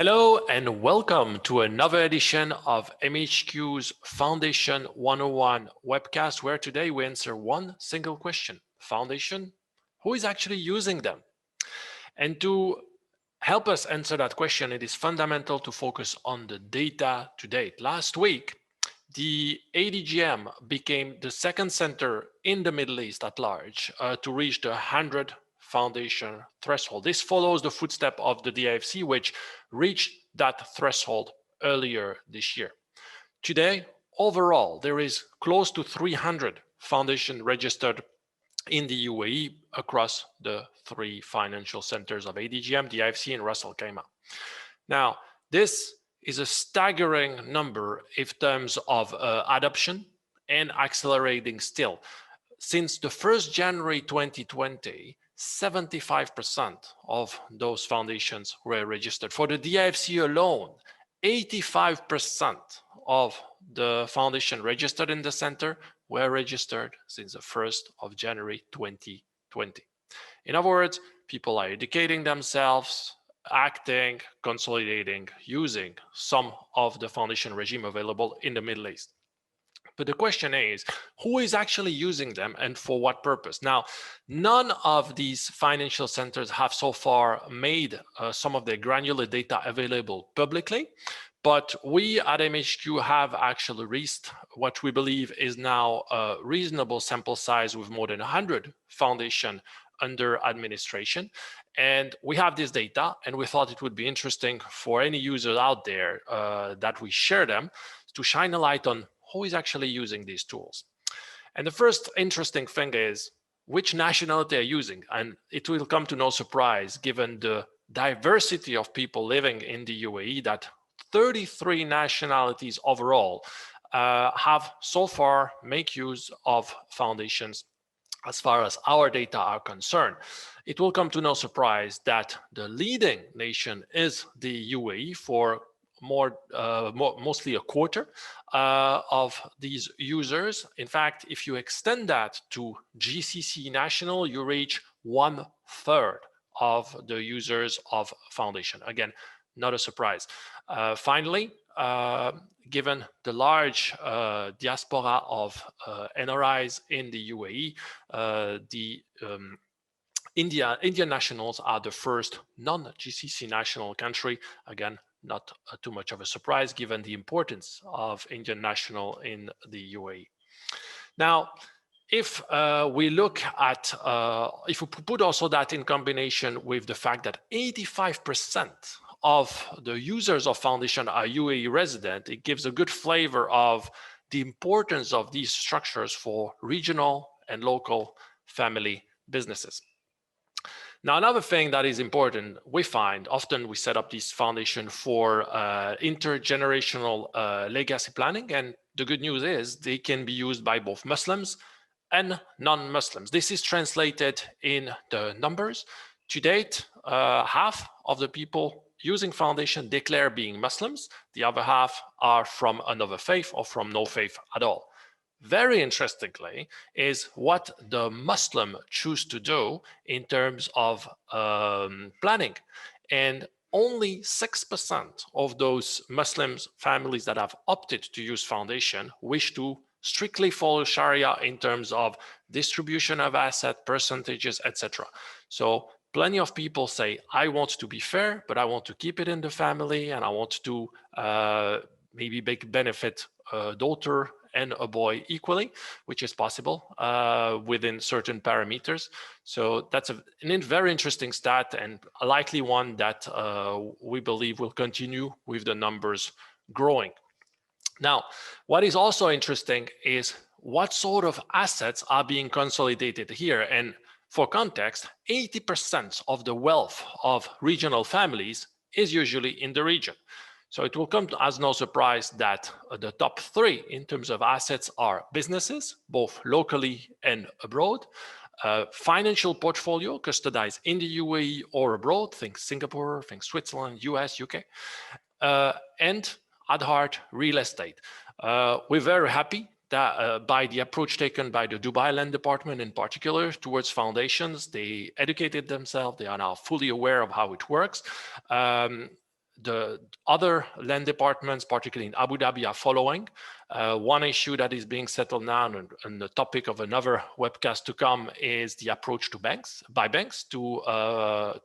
Hello and welcome to another edition of MHQ's Foundation 101 webcast, where today we answer one single question. Foundation, who is actually using them? And to help us answer that question, it is fundamental to focus on the data to date. Last week, the ADGM became the second center in the Middle East at large to reach the 100 foundation threshold. This follows the footstep of the DIFC, which reached that threshold earlier this year. Today, overall, there is close to 300 foundations registered in the UAE across the three financial centers of ADGM, DIFC, and Ras Al Khaimah. Now, this is a staggering number in terms of adoption and accelerating still. Since the 1st January 2020, 75% of those foundations were registered. For the DIFC alone, 85% of the foundation registered in the center were registered since the 1st of January 2020. In other words, people are educating themselves, acting, consolidating, using some of the foundation regime available in the Middle East. But the question is, who is actually using them and for what purpose? Now, none of these financial centers have so far made some of their granular data available publicly, but we at MHQ have actually reached what we believe is now a reasonable sample size with more than 100 foundations under administration. And we have this data, and we thought it would be interesting for any users out there that we share them to shine a light on who is actually using these tools. And the first interesting thing is which nationality are using. And it will come to no surprise, given the diversity of people living in the UAE, that 33 nationalities overall have so far made use of foundations as far as our data are concerned. It will come to no surprise that the leading nation is the UAE for mostly a quarter of these users. In fact, if you extend that to GCC national, you reach 1/3 of the users of foundation. Again, not a surprise. Finally, given the large diaspora of NRIs in the UAE, Indian nationals are the first non-GCC national country. Again, not too much of a surprise given the importance of Indian national in the UAE. Now, if we look at, if we put also that in combination with the fact that 85% of the users of foundation are UAE resident, it gives a good flavor of the importance of these structures for regional and local family businesses. Now, another thing that is important, we find often we set up this foundation for intergenerational legacy planning. And the good news is they can be used by both Muslims and non-Muslims. This is translated in the numbers. To date, half of the people using foundation declare being Muslims. The other half are from another faith or from no faith at all. Very interestingly is what the Muslim choose to do in terms of planning. And only 6% of those Muslim families that have opted to use foundation wish to strictly follow Sharia in terms of distribution of asset, percentages, etc. So plenty of people say, I want to be fair, but I want to keep it in the family, and I want to maybe benefit a daughter and a boy equally, which is possible within certain parameters. So that's a very interesting stat, and a likely one that we believe will continue with the numbers growing. Now, what is also interesting is what sort of assets are being consolidated here. And for context, 80% of the wealth of regional families is usually in the region. So it will come as no surprise that the top three in terms of assets are businesses, both locally and abroad, financial portfolio custodized in the UAE or abroad, think Singapore, think Switzerland, US, UK, and at heart, real estate. We're very happy that by the approach taken by the Dubai Land Department in particular towards foundations. They educated themselves. They are now fully aware of how it works. the other land departments, particularly in Abu Dhabi, are following. One issue that is being settled now, and the topic of another webcast to come, is the approach to banks, by banks to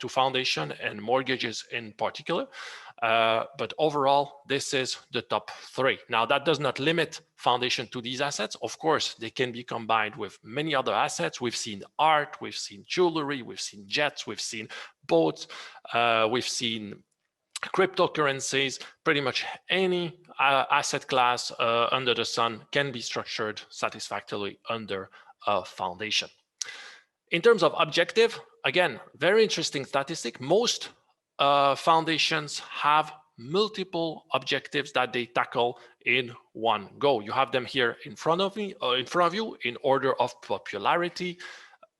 foundation and mortgages in particular. But overall, this is the top three. Now, that does not limit foundation to these assets. Of course, they can be combined with many other assets. We've seen art, we've seen jewelry, we've seen jets, we've seen boats, we've seen cryptocurrencies. Pretty much any asset class under the sun can be structured satisfactorily under a foundation. In terms of objective, again, very interesting statistic. Most foundations have multiple objectives that they tackle in one go. You have them here in front of you in order of popularity.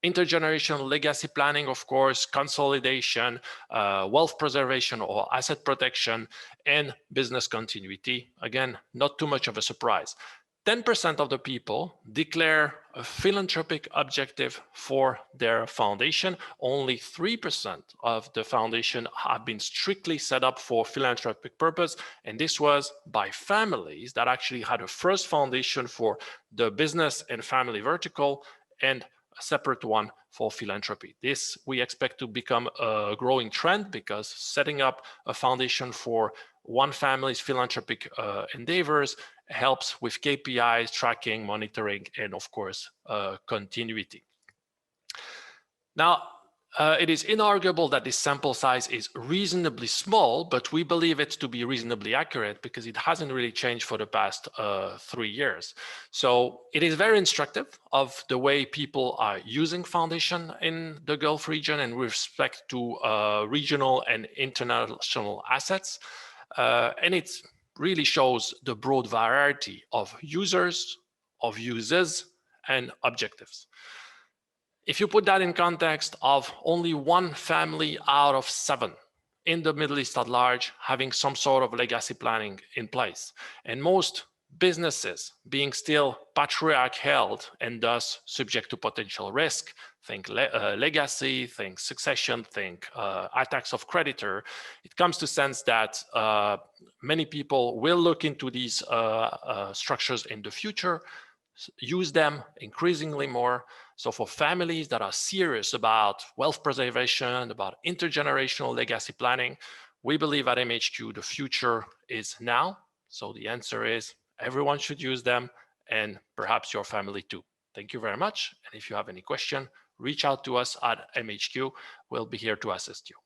Intergenerational legacy planning, of course, consolidation, wealth preservation or asset protection, and business continuity. Again, not too much of a surprise. 10% of the people declare a philanthropic objective for their foundation. Only 3% of the foundation have been strictly set up for philanthropic purpose. And this was by families that actually had a first foundation for the business and family vertical and a separate one for philanthropy. This we expect to become a growing trend, because setting up a foundation for one family's philanthropic endeavors helps with KPIs, tracking, monitoring, and of course, continuity. Now, it is inarguable that this sample size is reasonably small, but we believe it to be reasonably accurate because it hasn't really changed for the past 3 years. So it is very instructive of the way people are using foundation in the Gulf region and with respect to regional and international assets. And it really shows the broad variety of users, of uses, and objectives. If you put that in context of only one family out of 7 in the Middle East at large having some sort of legacy planning in place, and most businesses being still patriarch held and thus subject to potential risk, think legacy, think succession, think attacks of creditor, it comes to sense that many people will look into these structures in the future, use them increasingly more. So for families that are serious about wealth preservation, about intergenerational legacy planning, we believe at MHQ the future is now. So the answer is everyone should use them, and perhaps your family too. Thank you very much. And if you have any question, reach out to us at MHQ. We'll be here to assist you.